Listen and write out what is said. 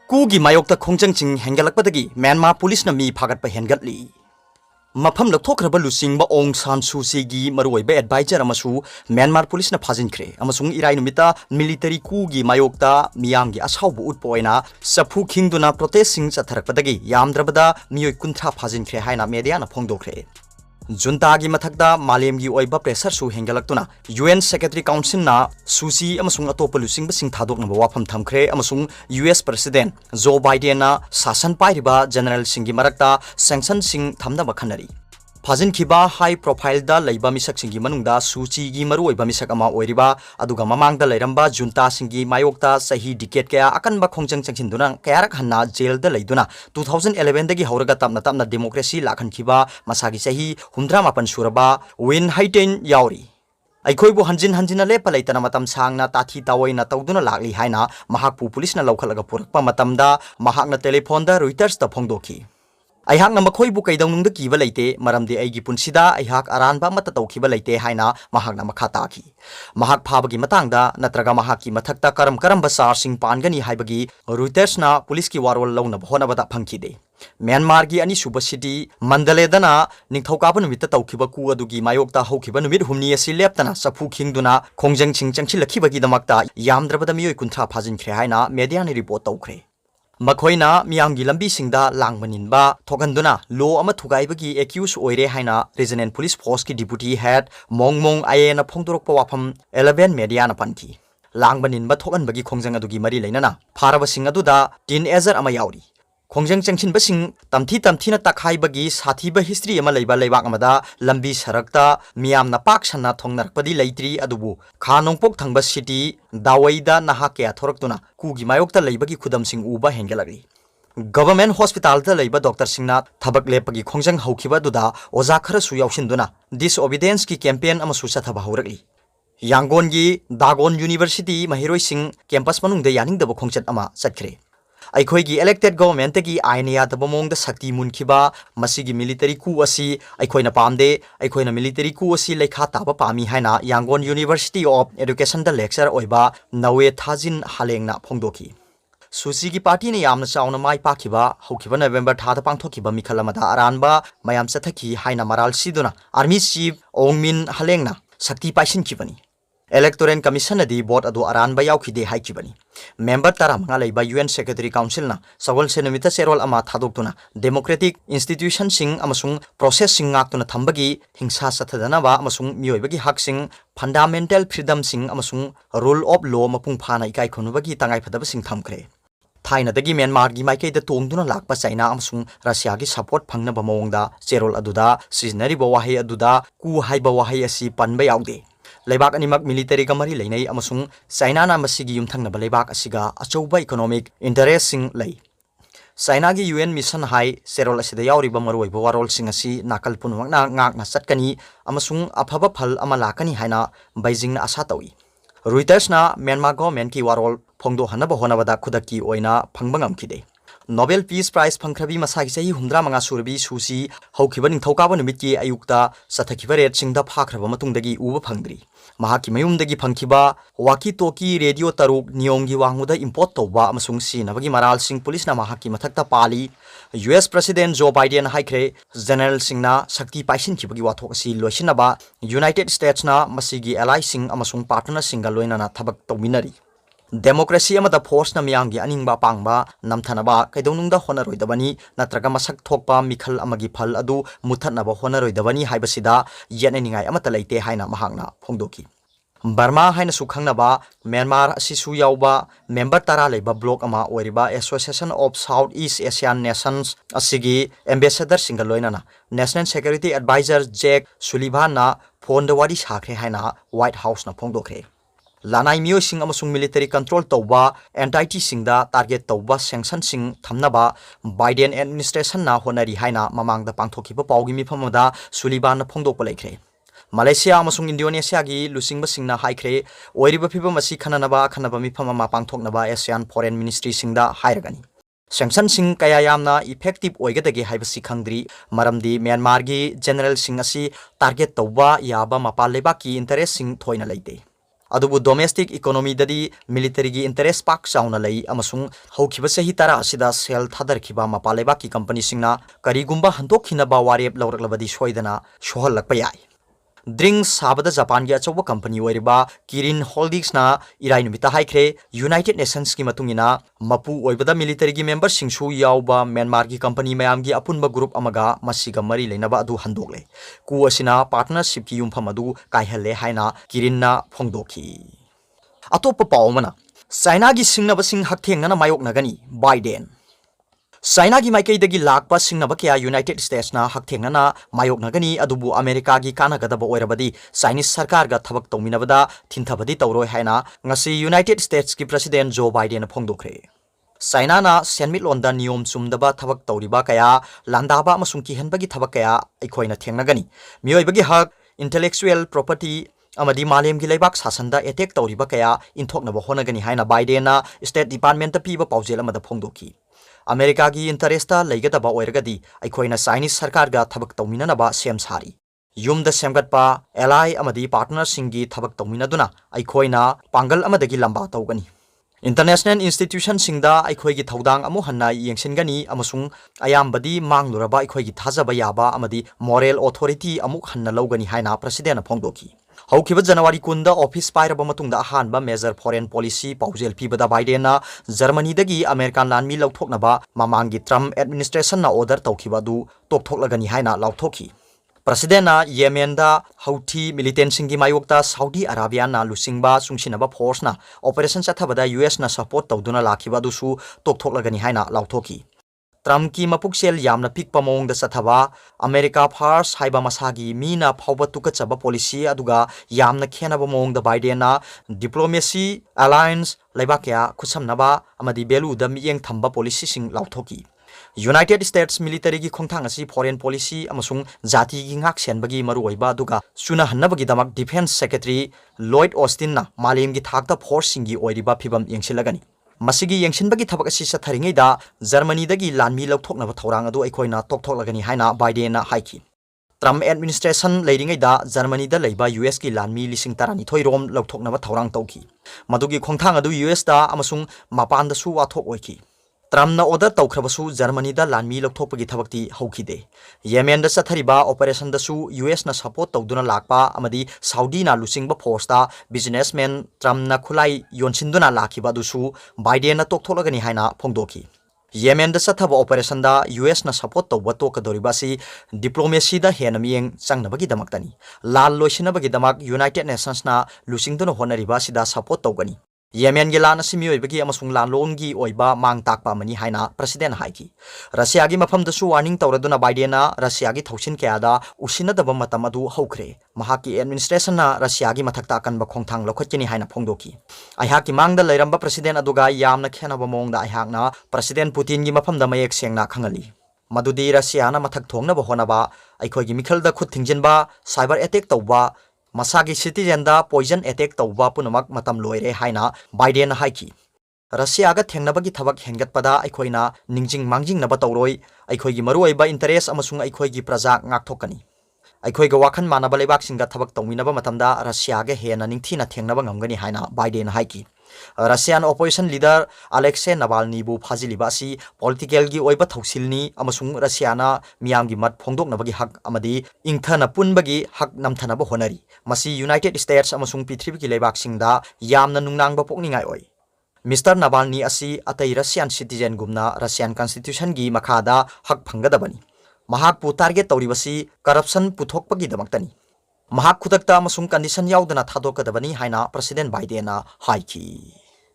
Kugi mayokta khongjangching hengalakpadagi Myanmar police na mi phagatpa hengatli mafam lakthokraba lusingba Aung San Suu Kyi gi maruoiba advisor amasu Myanmar police na phajinkre amasung irai numita military coup gi mayokta miyamgi asaubu utpoina sapu khingduna protest sing chatharakpadagi yamdrabada miyoi kunthra phajinkre haina media na phongdokre Junta gi mathakda malemgi oiba pressure su hengalakuna UN Secretary Council na Susi amasung atopa lusingba sing thadokna wafam thamkhre amasung US President Joe Biden na sasan pairiba general singi marakta sanction sing thamna bakhanari Phajin khiba high profile da leiba misak singi manungda Suchi gi maru oiba misak ama oiriba aduga mamangda leiramba junta singi mayokta sahi decade kaya akanba khongjang changchinduna kayarak hanna jail da leiduna 2011 dagi hauraga tapna democracy lakhan khiba masagi sahi 108 suraba win haiten yauri Aikhoibu hanjin lepa leitana matam sangna tathi tawoina tawduna lakli haina mahakpu police na laukhalaga purakpa matamda mahakna telephone da Reuters ta phongdoki Aihak na makhoibu kaidawnungda kiba leite maramdi aigi punsida aihak aranba mata tawkhiba leite haina mahak na makhata ki mahak phabagi matangda natraga mahaki mathakta karamba sarsing pangani haibagi Reuters na police ki warol launa bhona bada phangkhide Myanmar gi ani suba city Mandaledana ningthokaba numita tawkhiba ku adugi mayokta hokhiba numit humni asi leptana sapu khingduna khongjang chingchilakhiba gi damakta yamdrabada miyoi kunthra phajinkhre haina media ni report tawkhre Makhoina miyamgi lambi singda langmaninba thokanduna law ama thugaibagi accuse oire haina Regional Police Force ki deputy head Mongmong Aye na phongdorokpa wafam 11 media na panthi langmaninba thokanbagi khongjang adugi mari leinana pharaba sing aduda teenager ama yauri khongjang changchinba sing tamthi na takhaibagi sathiba history ama leiba leibak amada lambi sarakta miyamna pak sanna thongnarakpadi leitri adubu khanongpok thangba city dawaida nahakya thoraktuna kugi mayokta leibagi khudam sing uba hengelagri Government hospital ta leiba doctor singna thabak lepagi khongjang haukiba duda oja khara su yausinduna disobedience ki campaign ama su chathaba haurakli Yangon gi Dagon University mahiroi sing campus manungda yaningdaba khongchat ama chatkre Aikhoigi elected government gi ainia tabamong da sakti munkhiba masigi military coup asi aikhoina pamde aikhoina military coup asi lekha taba pami haina Yangon University of Education da lecturer oiba nawe thajin halengna phongdoki Susi gi party ne yamna chauna mai pakhiba hokhiba November thada pangthokiba mikhalamada aranba mayam chathaki haina maral siduna army chief Ongmin halengna sakti paisin khibani Electoral Commission adi board adu aranba yaukhide haikibani member tara manga leiba UN Secretary Council na sagol senumita serol ama thadoktuna democratic institution sing amasung process sing ngaktuna thambagi hingsa sathadana ba amasung miyoibagi hak sing fundamental freedom sing amasung rule of law mapung phana ikai khonubagi tangai phadaba sing thamkre Thaina dagi Myanmar gi maikai da tongduna lakpa China amasung Russia gi support phangna ba mawongda serol aduda siznari ba wahi aduda ku haiba wahi asi panba yaude Leibak animak military kamari leinai amasung China na masigi yumthangna ba leibak asiga achouba economic interest sing lei China gi UN mission hai serol asida yauri ba maroi ba warol sing asi nakal punwangna ngakna chatkani amasung aphaba phal amalakani haina Beijing na asa tawi Reuters na Myanmar government ki warol phongdo hanaba honabada khudaki oina phangbangam khide Nobel Peace Prize phangkhrabi masagi sahi 105 surbi Susi hokhiba ningthokaba numitki ayukta sathakiba red singda phakhraba matungdagi uba phangdri mahaki mayumdagi phangkhiba waki toki radio taruk niyonggi wangmuda import toba amasung sinabagi maral sing police na mahaki mathakta pali US President Joe Biden haikre general singna sakti paisin khibagi wathok asi loisinaba United States na masigi ally sing amasung partner singa loina na thabak tawminari Democracy amada force na miyamgi aningba pangba namthanaba kaidawnungda honaroidabani natraga masak thokpa mikhal amagi phal adu muthatnaba honaroidabani haibasida yeneningai amata leite haina mahakna phongdoki Burma haina sukhangnaba Myanmar asisu yauba member tara leiba block ama oiriba Association of Southeast Asian Nations asigi ambassador singa loinana National Security Advisor Jack Sullivan na phone da wari sakre haina White House na phongdokre Lanai mio sing amasung military control tawba anti singda target tawba sanction sing thamnaba Biden administration na honari haina mamangda pangthokiba pawgi mifamada Sullivan na phongdokpa leikre Malaysia amasung Indonesia gi lusingba singna haikre oiriba phiba masi khanaba mifama ma pangthoknaba ASEAN Foreign Ministry singda hairagani Sanction sing kaya yamna effective oigadage haibasi khangdri maramdi Myanmar gi general sing asi target tawba yaba mapal leba ki interest sing thoina leite अदुबु domestic economy ददी military की interest पाक चाउना लई अमसुंग हौखिबा सही तरा असिदा cell थादरखिबा मपालेबा की company सिंगना करीगुंबा हंदोखिनबा वारेप लौरकलबदी सोइदना सोहललकपा याय ड्रिंक्स साबदा जापान की अचौब कंपनी ओरिबा किरिन होल्डिंग्स ना इराई नुमिता हाइख्रे यूनाइटेड नेशंस की मतुंगिना मपु ओइबदा मिलिटरी की मेंबर सिंगसु याउबा म्यांमार की कंपनी मयाम की अपुनबा ग्रुप अमगा मसिगा मरी लेनबा अदु हंदोकले कु असिना पार्टनरशिप की युमफम अदु काइहले हाइना किरिनना फोंदोखी अतोप पावमना चाइना की सिंगनब सिंग हकथेंगना मायोकनगनी बाइडेन चाइना की माइकईदगी लाकपा सिंगनब क्या यूनाइटेड स्टेट्स ना हकथेंगना मायोकनगनी अदुबु अमेरिका की कानागदब ओइरबदी चाइनीस सरकार गा थबक तौमिनबदा थिनथबदी तौरोय हाइना ngasi यूनाइटेड स्टेट्स की प्रेसिडेंट जो बाइडेन फोंदोखरे चाइना ना सेनमिटलोंदा नियम चुमदबा थबक तौरिबा कया लांदाबा अमसुंग किहनबगी थबक कया अखोइना थेंगनगनी मियोइबगी हक इंटेलेक्चुअल प्रॉपर्टी अमदी मालेम की लेबाक सासनदा एटेक तौरिबा कया इंथोकनब होनगनी हाइना बाइडेन स्टेट डिपार्टमेंट पीबा पाउजेल अमदा फोंदोखी अमेरिका की इंटरेस्ट लेगदबा ओइरगदी अखोइना चाइनीस सरकार गा थबक तौमिननबा सेम सारी युमदा सेमगतपा एलाई अमदी पार्टनर सिंगी थबक तौमिनदुना अखोइना पांगल अमदगी लंबा तौगनी इंटरनेशनल इंस्टीट्यूशन सिंगदा अखोइगी थौदांग अमु हन्ना येंगसिनगनी अमसुंग अयामबदी मांगलुरबा अखोइगी थाजबा याबा अमदी मोरल ऑथोरिटी अमु हन्ना लौगनी हाइना प्रेसिडेंट फोंदोखी हौखिबा जनवरी कुंदा ऑफिस पाइरबा मतुंगदा अहानबा मेजर फॉरेन पॉलिसी पाउजेल पीबदा बाइडेन जर्मनीदगी अमेरिकन लानमी लौथोकनबा ममांगी ट्रम्प एडमिनिस्ट्रेशन ना ऑर्डर तौखिबादु तोकथोकलगनी हाइना लाउथोकी प्रेसिडेंट येमेनदा हौथी मिलिटेंट मायोक्ता सऊदी अरेबिया ना लुसिंगबा सुंगसिनबा फोर्स ना ऑपरेशन चथबदा यूएस ना सपोर्ट तौदुना लाखिबादुसु तोकथोकलगनी हाइना लाउथोकी ट्रम्प की मपुक्सेल यामना पिकपा मोंगदा चथबा अमेरिका फर्स्ट हाइबा मसागी मीना फाउबा तुकचबा पॉलिसी अदुगा यामना खेनबा मोंगदा बाइडेन डिप्लोमेसी अलायंस लेबाक्या खुसमनबा अमदी बेलुदा मियेंग थंबा पॉलिसी सिंग लाउथोकी यूनाइटेड स्टेट्स मिलिटरी की खोंथांग असी फॉरेन पॉलिसी अमसुंग जाति की ngak senbagi maru oiba दुगा सुना हन्नबगी दमक डिफेंस सेक्रेटरी लॉयड ऑस्टिन ना मालेम की थाकता फोर्स सिंगी ओइरिबा फिबम येंगसिलगनी मसिगी येंगसिनबगी थबक असि सथरिङैदा जर्मनीदगी लानमी लौथोकनबा थौरांग अदु अखोइना तोकथोकलगनी हाइना बाइडेन हाइखी ट्रम्प एडमिनिस्ट्रेशन लेरिङैदा जर्मनीदा लेबा यूएस की लानमी लिसिंग तरानिथोइ रोम लौथोकनबा थौरांग तौखी मदुगी खोंथांग अदु यूएस दा अमसुंग मापानदसु वाथोक ओइखी ट्रम्पना ऑर्डर तौख्रबसु जर्मनीदा लानमी लौथोकपगी थबक्ति हौखिदे येमेनदा चथरिबा ऑपरेशनदसु यूएस ना सपोर्ट तौदुना लाकपा अमदी सऊदी ना लुसिंगबा फोर्सता बिजनेसमैन ट्रम्पना खुलाई योनसिंदुना लाखिबादुसु बाइडेन तोकथोलगनी हाइना फोंदोखी येमेनदा चथब ऑपरेशनदा यूएस ना सपोर्ट तौबा तोकदोरिबासी डिप्लोमेसीदा हेन मियेंग चंगनबगी दमक्तनी लाल लोइसिनबगी दमक यूनाइटेड नेशंस ना लुसिंगदुना होनरिबासीदा सपोर्ट तौगनी येमेन की लान सिमियोइबगी अमसुंग लानलोंगी ओइबा मांग ताकपा मनी हाइना प्रेसिडेंट हाइकी रशिया की मफमदसु वार्निंग तौरदुना बाइडेन रशिया की थौसिन कयादा उसिनदब मतम अदु हौखरे महाकी एडमिनिस्ट्रेशन ना रशिया की मथक्ता अकनब खोंथांग लौखतकिनी हाइना फोंदोकी अहाकी मांगदा लेरंबा प्रेसिडेंट अदुगा यामना खेनब मोंगदा अहाकना प्रेसिडेंट पुतिन की मफमदा मयेक सेंगना खंगली मदुदी रशिया ना मथक थोंगनब होनबा अखोइगी मिखलदा खुद थिंजिनबा साइबर अटैक तौबा मसागी सिटीजनदा पॉइजन अटैक तौबा पुनमक मतम लोइरे हाइना बाइडेन हाइकी रशिया गा थेंगनबगी थबक हेंगतपदा अखोइना निंजिंग मांजिंग नबा तौरोय अखोइगी मरुओइबा इंटरेस्ट अमसुंग अखोइगी प्रजा ngakthokani अखोइगा वाखन मानबा लेबाकसिंगा थबक तौमिनबा मतमदा रशिया गा हेना निंगथीना थेंगनबा ngamgani हाइना बाइडेन हाइकी रशियन ऑपोजिशन लीडर अलेक्से नवाल्नीबु फाजिलिबासी पॉलिटिकल की ओइबा थौसिलनी अमसुंग रशियाना मियामगी मत फोंदोकनबगी हक अमदी इंथना पुनबगी हक नमथनबा होनरी मसी यूनाइटेड स्टेट्स अमसुंग पृथ्वी की लेबाकसिंगदा यामना नुंगनांगबा पोकनिंगाय ओइ मिस्टर नवाल्नी असी अतई रशियन सिटीजन गुमना रशियन कॉन्स्टिट्यूशन की मखादा हक फंगदबनी महाकपु टारगेट तौरिबसी करप्शन पुथोकपगी दमक्तनी महाक खुदकता अमसुंग कंडीशन याउदना थादोकदबनी हाइना प्रेसिडेंट बाइडेन हाइकी।